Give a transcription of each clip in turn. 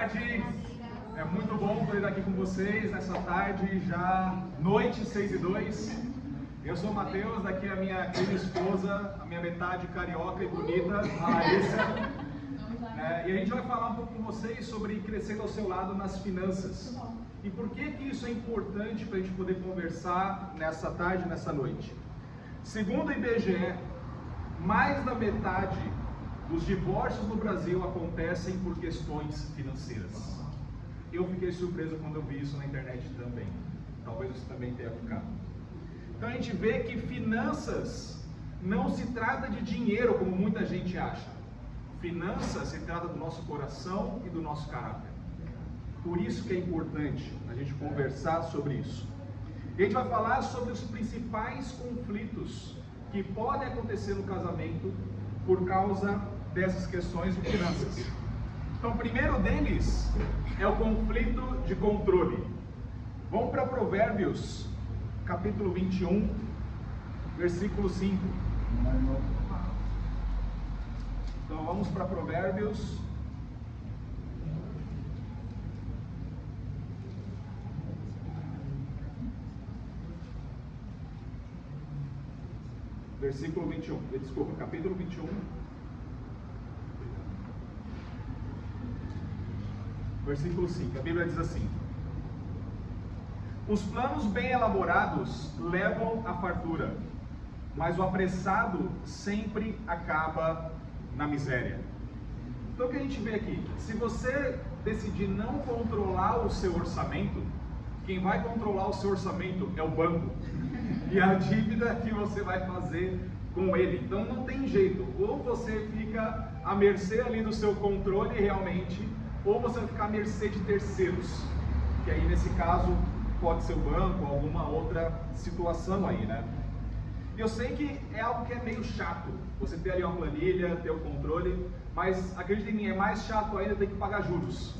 tarde. É muito bom poder estar aqui com vocês nessa tarde, já noite 6:02. Eu sou o Matheus, daqui é a minha querida esposa, a minha metade carioca e bonita, a Larissa. E a gente vai falar um pouco com vocês sobre crescendo ao seu lado nas finanças. E por que isso é importante para a gente poder conversar nessa tarde, nessa noite? Segundo o IBGE, mais da metade dos divórcios no Brasil acontecem por questões financeiras. Eu fiquei surpreso quando eu vi isso na internet também. Talvez você também tenha ficado. Então a gente vê que finanças não se trata de dinheiro como muita gente acha. Finanças se trata do nosso coração e do nosso caráter. Por isso que é importante a gente conversar sobre isso. E a gente vai falar sobre os principais conflitos que podem acontecer no casamento por causa dessas questões de finanças. Então, o primeiro deles é o conflito de controle. Vamos para Provérbios, capítulo 21, versículo 5. Então, vamos para Provérbios. Versículo 21, desculpa, capítulo 21, versículo 5, a Bíblia diz assim: os planos bem elaborados levam à fartura, mas o apressado sempre acaba na miséria. Então o que a gente vê aqui? Se você decidir não controlar o seu orçamento, quem vai controlar o seu orçamento é o banco e a dívida que você vai fazer com ele. Então não tem jeito, ou você fica à mercê ali do seu controle realmente, ou você vai ficar à mercê de terceiros, que aí nesse caso pode ser o banco, alguma outra situação aí, né? Eu sei que é algo que é meio chato, você ter ali uma planilha, ter o controle, mas acredite em mim, é mais chato ainda ter que pagar juros,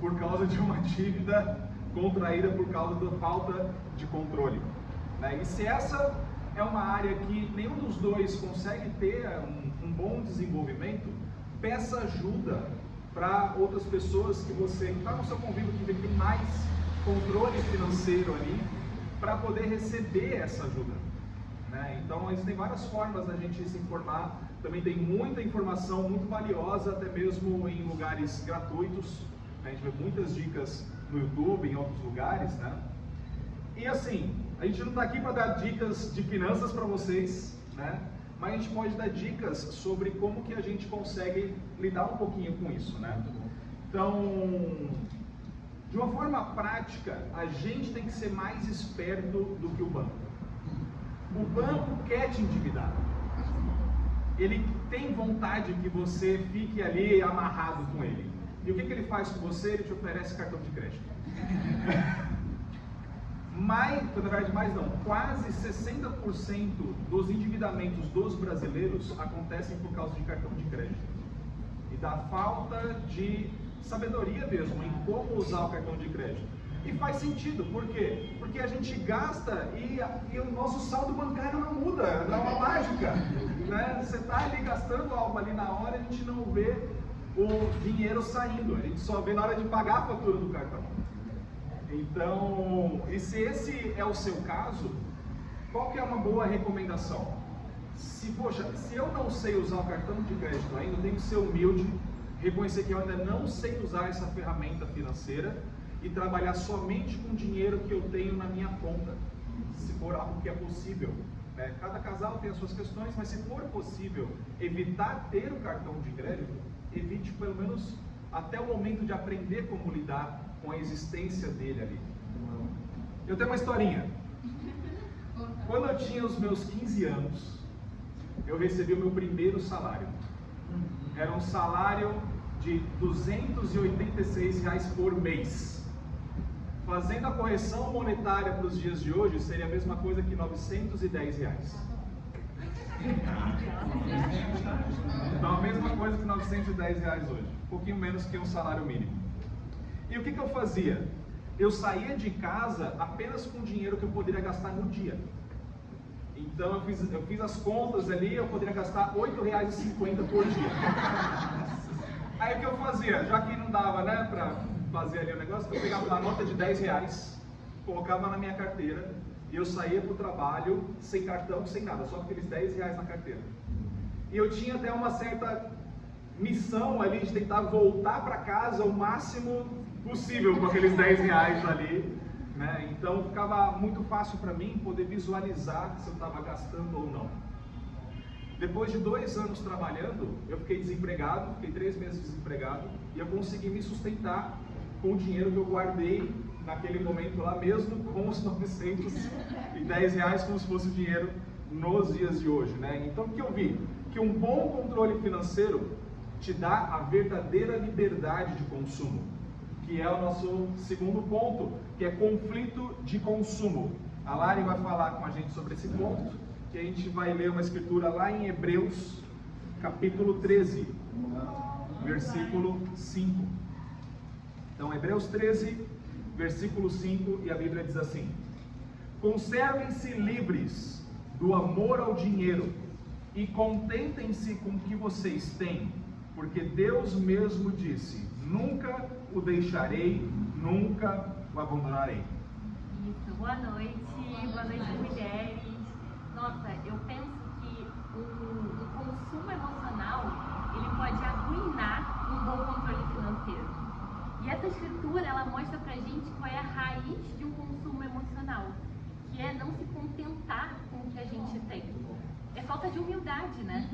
por causa de uma dívida contraída por causa da falta de controle, né? E se essa é uma área que nenhum dos dois consegue ter um bom desenvolvimento, peça ajuda para outras pessoas que você está no seu convívio, que tem mais controle financeiro ali, para poder receber essa ajuda, né? Então existem várias formas da gente se informar, também tem muita informação muito valiosa, até mesmo em lugares gratuitos, né? A gente vê muitas dicas no YouTube, em outros lugares, né? E assim, a gente não está aqui para dar dicas de finanças para vocês, né? Mas a gente pode dar dicas sobre como que a gente consegue lidar um pouquinho com isso, né? Então, de uma forma prática, a gente tem que ser mais esperto do que o banco. O banco quer te endividar. Ele tem vontade que você fique ali amarrado com ele. E o que ele faz com você? Ele te oferece cartão de crédito. Na verdade, mais não, quase 60% dos endividamentos dos brasileiros acontecem por causa de cartão de crédito. E da falta de sabedoria mesmo em como usar o cartão de crédito. E faz sentido, por quê? Porque a gente gasta e o nosso saldo bancário não muda, não é uma mágica, né? Você está ali gastando algo ali na hora, a gente não vê o dinheiro saindo, a gente só vê na hora de pagar a fatura do cartão. Então, e se esse é o seu caso, qual que é uma boa recomendação? Se eu não sei usar o cartão de crédito ainda, eu tenho que ser humilde, reconhecer que eu ainda não sei usar essa ferramenta financeira e trabalhar somente com o dinheiro que eu tenho na minha conta, se for algo que é possível, né? Cada casal tem as suas questões, mas se for possível evitar ter o cartão de crédito, evite pelo menos até o momento de aprender como lidar com a existência dele ali. Eu tenho uma historinha. Quando eu tinha os meus 15 anos, eu recebi o meu primeiro salário. Era um salário de R$ 286 por mês. Fazendo a correção monetária para os dias de hoje, seria a mesma coisa que R$ 910. Então a mesma coisa que R$ 910 hoje, um pouquinho menos que um salário mínimo. E o que eu fazia? Eu saía de casa apenas com o dinheiro que eu poderia gastar no dia. Então eu fiz as contas ali, eu poderia gastar R$ 8,50 por dia. Aí o que eu fazia? Já que não dava, né, para fazer ali o negócio, eu pegava uma nota de R$10, colocava na minha carteira e eu saía para o trabalho sem cartão, sem nada, só com aqueles R$10 na carteira. E eu tinha até uma certa missão ali de tentar voltar para casa o máximo possível com aqueles R$10 ali, né? Então ficava muito fácil para mim poder visualizar se eu estava gastando ou não. Depois de 2 anos trabalhando, eu fiquei desempregado, fiquei 3 meses desempregado e eu consegui me sustentar com o dinheiro que eu guardei naquele momento lá, mesmo com os R$910 como se fosse dinheiro nos dias de hoje, né? Então o que eu vi? Que um bom controle financeiro te dá a verdadeira liberdade de consumo, que é o nosso segundo ponto, que é conflito de consumo. A Lari vai falar com a gente sobre esse ponto, que a gente vai ler uma escritura lá em Hebreus, capítulo 13, versículo 5. Então, Hebreus 13, versículo 5, e a Bíblia diz assim: conservem-se livres do amor ao dinheiro e contentem-se com o que vocês têm, porque Deus mesmo disse: nunca o deixarei, nunca o abandonarei. Isso, boa noite, mulheres. Nossa, eu penso que o consumo emocional, ele pode arruinar um bom controle financeiro. E essa escritura, ela mostra pra gente qual é a raiz de um consumo emocional, que é não se contentar com o que a gente tem. É falta de humildade, né?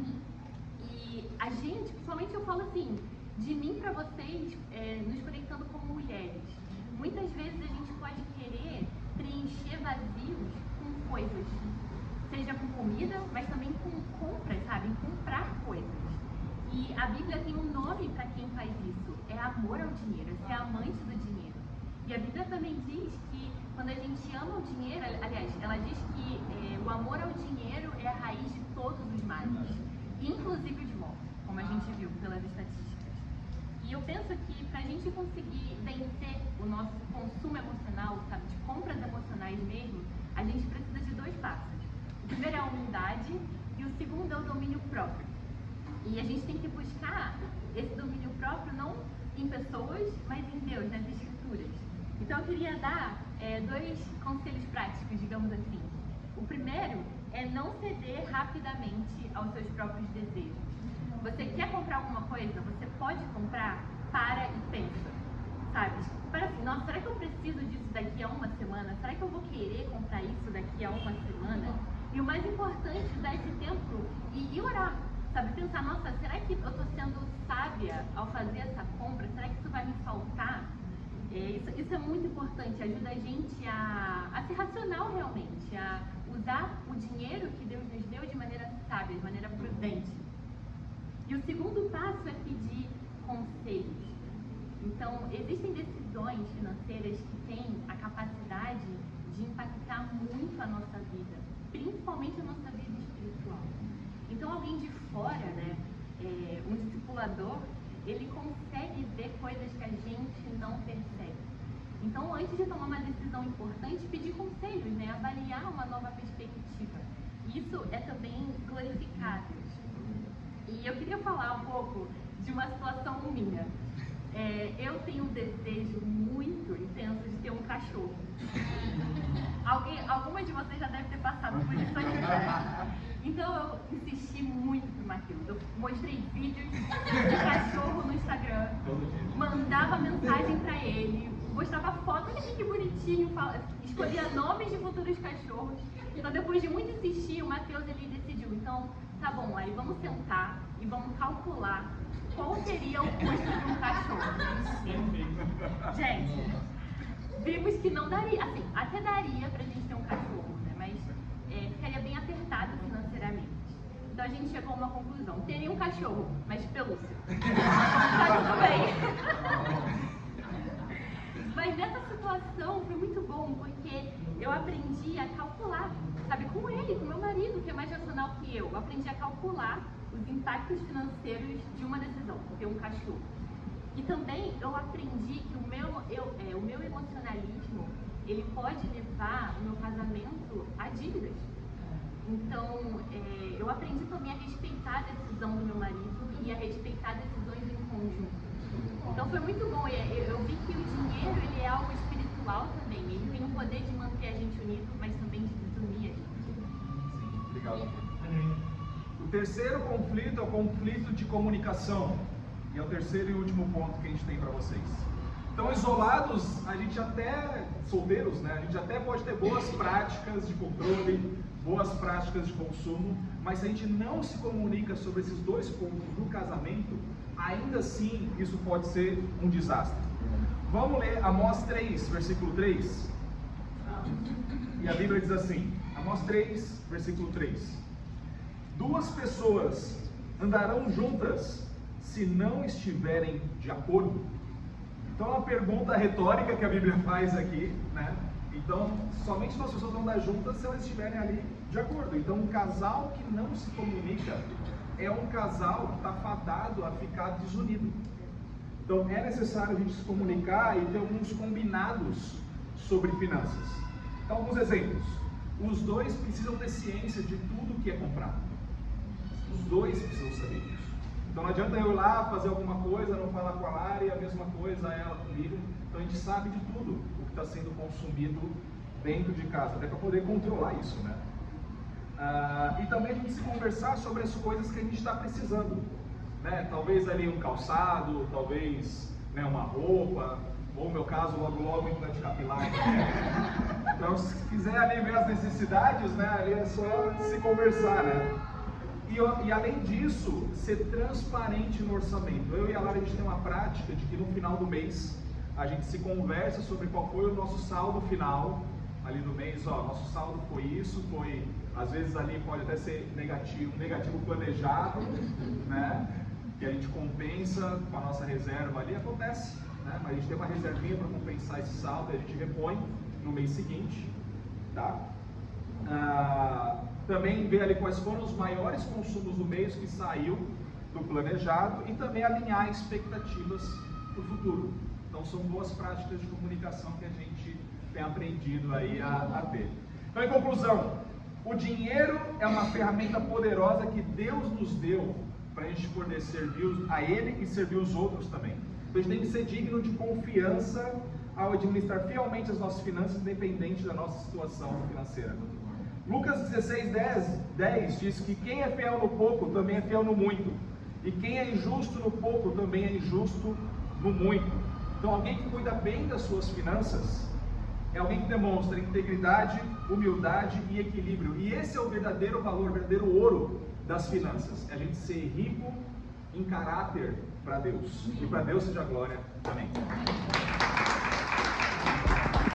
E a gente, principalmente eu falo assim, de mim pra vocês, nos conectando como mulheres, muitas vezes a gente pode querer preencher vazios com coisas, seja com comida, mas também com compras, sabe? Em comprar coisas. E a Bíblia tem um nome para quem faz isso, é amor ao dinheiro, é ser amante do dinheiro. E a Bíblia também diz que quando a gente ama o dinheiro, aliás, ela diz que o amor ao dinheiro é a raiz de todos os males, inclusive o divórcio, como a gente viu pelas estatísticas. E eu penso que para a gente conseguir vencer o nosso consumo emocional, sabe, de compras emocionais mesmo, a gente precisa de 2 passos. O primeiro é a humildade e o segundo é o domínio próprio. E a gente tem que buscar esse domínio próprio não em pessoas, mas em Deus, nas Escrituras. Então eu queria dar 2 conselhos práticos, digamos assim. O primeiro é não ceder rapidamente aos seus próprios desejos. Você quer comprar alguma coisa? Você pode comprar? Para e pensa, sabe? Para assim, nossa, será que eu preciso disso daqui a uma semana? Será que eu vou querer comprar isso daqui a uma semana? E o mais importante, dar esse tempo e orar, sabe? Pensar, nossa, será que eu estou sendo sábia ao fazer essa compra? Será que isso vai me faltar? Isso é muito importante, ajuda a gente a ser racional realmente, a usar o dinheiro que Deus nos deu de maneira sábia, de maneira prudente. E o segundo passo é pedir conselhos. Então, existem decisões financeiras que têm a capacidade de impactar muito a nossa vida, principalmente a nossa vida espiritual. Então, alguém de fora, né, um discipulador, ele consegue ver coisas que a gente não percebe. Então, antes de tomar uma decisão importante, pedir conselhos, né, avaliar uma nova perspectiva. Isso é também glorificável. E eu queria falar um pouco de uma situação minha. Eu tenho um desejo muito intenso de ter um cachorro. Alguma de vocês já deve ter passado por isso aqui. Então eu insisti muito pro Matheus. Eu mostrei vídeos de cachorro no Instagram, mandava mensagem pra ele, mostrava foto, olha que bonitinho, escolhia nomes de futuros cachorros. Então depois de muito insistir, o Matheus ele decidiu, então tá bom, aí vamos sentar e vamos calcular qual seria o custo de um cachorro. Gente, vimos que não daria, assim, até daria pra gente ter um cachorro, né? Mas ficaria bem apertado financeiramente. Então a gente chegou a uma conclusão, teria um cachorro, mas pelúcia. Tá tudo bem. Mas nessa situação foi muito bom, porque eu aprendi a calcular, sabe, com ele, com meu marido, que é mais racional que eu aprendi a calcular os impactos financeiros de uma decisão, ter um cachorro. E também eu aprendi que o meu emocionalismo, ele pode levar o meu casamento a dívidas. Então, eu aprendi também a respeitar a decisão do meu marido e a respeitar decisões em conjunto. Então foi muito bom. Eu vi que o dinheiro ele é algo espiritual também. Ele tem o poder de manter a gente unido, mas também de desunir a gente. Sim, obrigado. O terceiro conflito é o conflito de comunicação. E é o terceiro e último ponto que a gente tem para vocês. Então, isolados, a gente até, solteiros, né? A gente até pode ter boas práticas de controle, boas práticas de consumo, mas se a gente não se comunica sobre esses dois pontos no casamento, ainda assim isso pode ser um desastre. Vamos ler Amós 3, versículo 3. E a Bíblia diz assim, Amós 3, versículo 3. Duas pessoas andarão juntas se não estiverem de acordo. Então é uma pergunta retórica que a Bíblia faz aqui, né? Então, somente duas pessoas vão andar juntas se elas estiverem ali de acordo. Então, um casal que não se comunica é um casal que está fadado a ficar desunido. Então, é necessário a gente se comunicar e ter alguns combinados sobre finanças. Então, alguns exemplos. Os dois precisam ter ciência de tudo que é comprado. Os dois precisam saber disso. Então não adianta eu ir lá fazer alguma coisa, não falar com a Lari, a mesma coisa ela comigo. Então a gente sabe de tudo o que está sendo consumido dentro de casa, até para poder controlar isso, né? E também a gente se conversar sobre as coisas que a gente está precisando, né? Talvez ali um calçado, talvez, né, uma roupa, ou no meu caso, logo implante capilar. Então se quiser ali ver as necessidades, né, ali é só se conversar, né? E além disso, ser transparente no orçamento. Eu e a Lara, a gente tem uma prática de que no final do mês, a gente se conversa sobre qual foi o nosso saldo final, ali no mês, nosso saldo foi isso, foi, às vezes ali pode até ser negativo, um negativo planejado, né, que a gente compensa com a nossa reserva ali, acontece, né, mas a gente tem uma reservinha para compensar esse saldo e a gente repõe no mês seguinte, tá? Também ver ali quais foram os maiores consumos do mês que saiu do planejado e também alinhar expectativas para o futuro. Então são boas práticas de comunicação que a gente tem aprendido aí a ter. Então, em conclusão, o dinheiro é uma ferramenta poderosa que Deus nos deu para a gente poder servir a Ele e servir os outros também. Então a gente tem que ser digno de confiança ao administrar fielmente as nossas finanças, independente da nossa situação financeira. Lucas 16:10 diz que quem é fiel no pouco também é fiel no muito, e quem é injusto no pouco também é injusto no muito. Então alguém que cuida bem das suas finanças é alguém que demonstra integridade, humildade e equilíbrio, e esse é o verdadeiro valor, o verdadeiro ouro das finanças, é a gente ser rico em caráter para Deus, e para Deus seja a glória. Amém.